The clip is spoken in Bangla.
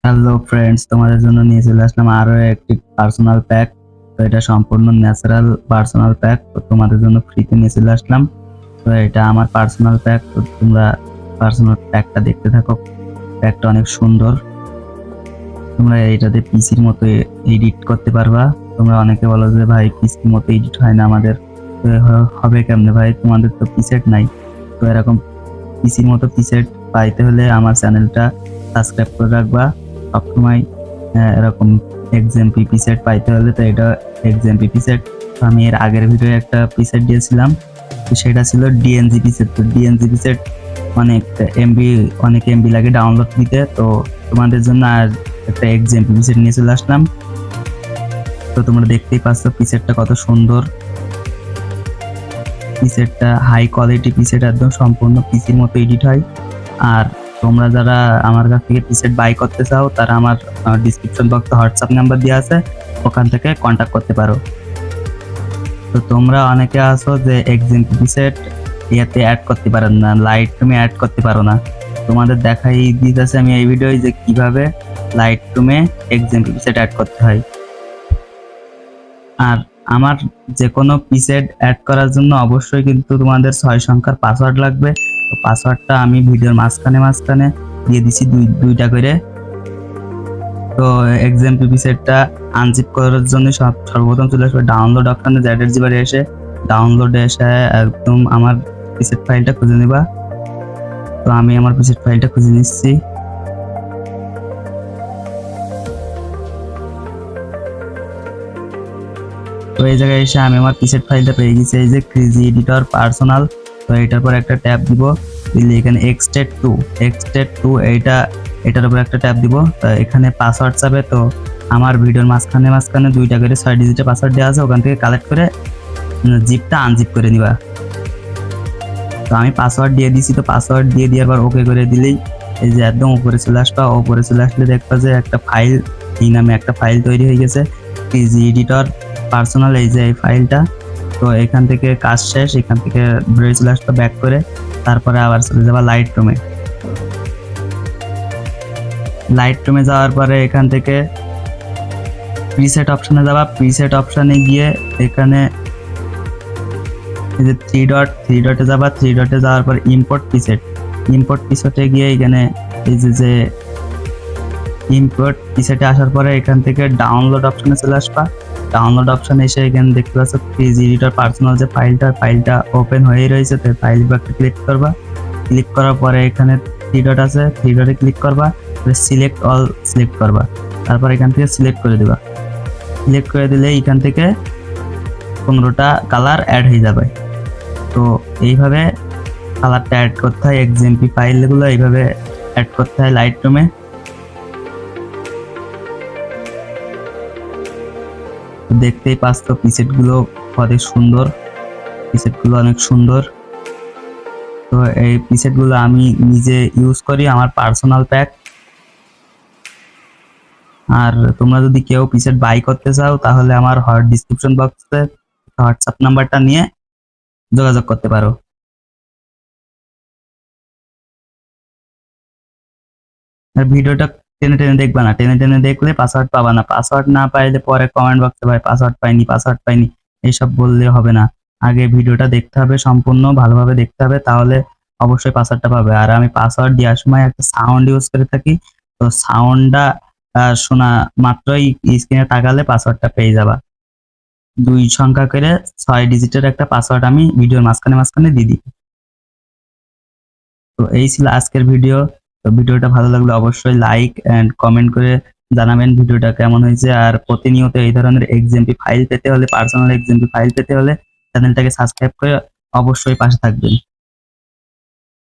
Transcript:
হ্যালো ফ্রেন্ডস, তোমাদের জন্য নিয়ে চলে আসলাম আরো একটি পার্সোনাল প্যাক। তো এটা সম্পূর্ণ ন্যাচারাল পার্সোনাল প্যাক। তো তোমাদের জন্য ফ্রিতে নিয়ে চলে আসলাম। তো এটা আমার পার্সোনাল প্যাক। তো তোমরা পার্সোনাল প্যাকটা দেখতে থাকো। প্যাকটা অনেক সুন্দর। তোমরা এইটাতে পিসির মতো এডিট করতে পারবা। তোমরা অনেকে বলো যে ভাই পিসির মতো এডিট হয় না আমাদের, তো হবে কেমনে ভাই, তোমাদের তো পিসেট নাই। তো এরকম পিসির মতো পিসেট পাইতে হলে আমার চ্যানেলটা সাবস্ক্রাইব করে রাখবা সবসময়। এরকম এক্সএমপি পিসেট পাইতে হলে, তো এটা এক্সএমপি পিসেট। আমি এর আগের ভিডিও একটা পিসেট দিয়েছিলাম, তো সেটা ছিল ডিএনজি পিসেট। তো ডিএনজি পিসেট অনেক এমবি লাগে ডাউনলোড নিতে। তো তোমাদের জন্য আর একটা এক্সএমপি পিসেট নিয়ে চলে আসলাম। তো তোমরা দেখতেই পাচ্ছ পিসেটটা কত সুন্দর। পিসেটটা হাই কোয়ালিটি পিসেট, একদম সম্পূর্ণ পিসির মতো এডিট হয়। আর তোমরা যারা আমার কাছ থেকে পিসেট বাই করতে চাও তারা আমার ডিসক্রিপশন বক্সে হোয়াটসঅ্যাপ নাম্বার দেওয়া আছে, ওখান থেকে কন্ট্যাক্ট করতে পারো। তো তোমরা অনেকে আছো যে এক্সএমপি পিসেট ইয়াতে অ্যাড করতে পারেন না, লাইট রুমে অ্যাড করতে পারো না। তোমাদের দেখাই দিতেছে আমি এই ভিডিওয় যে কিভাবে লাইট রুমে এক্সএমপি পিসেট অ্যাড করতে হয়। আর আমার যে কোনো পিসেট অ্যাড করার জন্য অবশ্যই কিন্তু তোমাদের 6 সংখ্যার পাসওয়ার্ড লাগবে। তো পাসওয়ার্ডটা আমি ভিডিওর মাঝখানে দিয়ে দিছি দুইটা করে। তো এক্সএমপি পিসেটটা আনজিপ করার জন্য সর্বপ্রথম চলে আসবে ডাউনলোড অপশনে, ZZG বারে এসে ডাউনলোডে এসে একদম আমার পিসেট ফাইলটা খুঁজে নিবা। তো আমি আমার পিসেট ফাইলটা খুঁজে নিচ্ছি। তো এই জায়গায় এসে আমি আমার পিসেট ফাইলটা পেয়ে গেছি, এই যে ক্রিজি এডিটর পার্সোনাল। তো এটার পর একটা ট্যাব দিব, দিলে এখানে এক্সটেট টু এটার উপর একটা ট্যাব দিব। তো এখানে পাসওয়ার্ড চাবে। তো আমার ভিডিওর মাঝখানে দুইটা করে 6 ডিজিটের পাসওয়ার্ড দেওয়া আছে, ওখান থেকে কালেক্ট করে জিপটা আনজিপ করে নিবা। তো আমি পাসওয়ার্ড দিয়ে দিছি। তো পাসওয়ার্ড দিয়ে দিয়ে আবার ওকে করে দিলেই এই যে একদম উপরে চলে আসবা। উপরে চলে আসলে দেখবা যে একটা ফাইল, এই নামে একটা ফাইল তৈরি হয়ে গেছে, ক্রিজি এডিটর পার্সোনাল, এই যে এই ফাইলটা। তো এখান থেকে কাজ শেষ, এখান থেকে বেরিয়ে চলে আসবে ব্যাক করে। তারপরে আবার চলে যাবা লাইট রুমে যাওয়ার পরে এখান থেকে প্রিসেট অপশনে যাবা। প্রিসেট অপশনে গিয়ে এখানে এই যে থ্রি ডটে যাবা। থ্রি ডটে যাওয়ার পর ইম্পোর্ট পিসেটে গিয়ে এখানে এই যে ইম্পোর্ট পিসেটে আসার পরে এখান থেকে ডাউনলোড অপশনে চলে আসবা। ডাউনলোড অপশনে এসে এখানে দেখতে পাচ্ছ ক্রিজি এডিটর পার্সোনাল যে ফাইলটা ওপেন হয়ে রয়েছে। তো ফাইল একটা ক্লিক করবা। ক্লিক করার পরে এখানে থ্রি ডট আছে, থ্রি ডটে ক্লিক করবা, সিলেক্ট অল সিলেক্ট করবা। তারপর এখান থেকে সিলেক্ট করে দিবা। সিলেক্ট করে দিলে এখান থেকে 15টা কালার অ্যাড হয়ে যাবে। তো এইভাবে কালারটা অ্যাড করতে হয়, এক্সএমপি ফাইলগুলো এইভাবে অ্যাড করতে হয় লাইট রুমে। দেখতেই পাচ্ছ পিসেটগুলো অনেক সুন্দর। তো এই পিসেটগুলো আমি নিজে ইউজ করি, আমার পার্সোনাল প্যাক। আর তোমরা যদি কেউ পিসেট বাই করতে চাও তাহলে আমার ডিসক্রিপশন বক্সে হোয়াটসঅ্যাপ নাম্বারটা নিয়ে যোগাযোগ করতে পারো। আর ভিডিওটা টেনে টেনে দেখবা না, টেনে টেনে দেখলে পাসওয়ার্ড পাবা না। পাসওয়ার্ড না পাইলে পরে কমেন্ট বক্সে ভাই পাসওয়ার্ড পাইনি এইসব বললে হবে না। আগে ভিডিওটা দেখতে হবে, সম্পূর্ণ ভালোভাবে দেখতে হবে, তাহলে অবশ্যই পাসওয়ার্ডটা পাবে। আর আমি পাসওয়ার্ড দেওয়ার সময় একটা সাউন্ড ইউজ করে থাকি। তো সাউন্ডটা শোনা মাত্রই স্ক্রিনে তাকালে পাসওয়ার্ডটা পেয়ে যাবা। 2 সংখ্যা করে 6 ডিজিটের একটা পাসওয়ার্ড আমি ভিডিওর মাঝখানে দিয়ে দিই। তো এই ছিল আজকের ভিডিও। তো ভিডিওটা ভালো লাগলে অবশ্যই লাইক এন্ড কমেন্ট করে জানাবেন ভিডিওটা কেমন হয়েছে। আর প্রতিনিয়ত এই ধরনের এক্সএমপি ফাইল পেতে হলে, পার্সোনাল এক্সএমপি ফাইল পেতে হলে চ্যানেলটাকে সাবস্ক্রাইব করে অবশ্যই পাশে থাকবেন।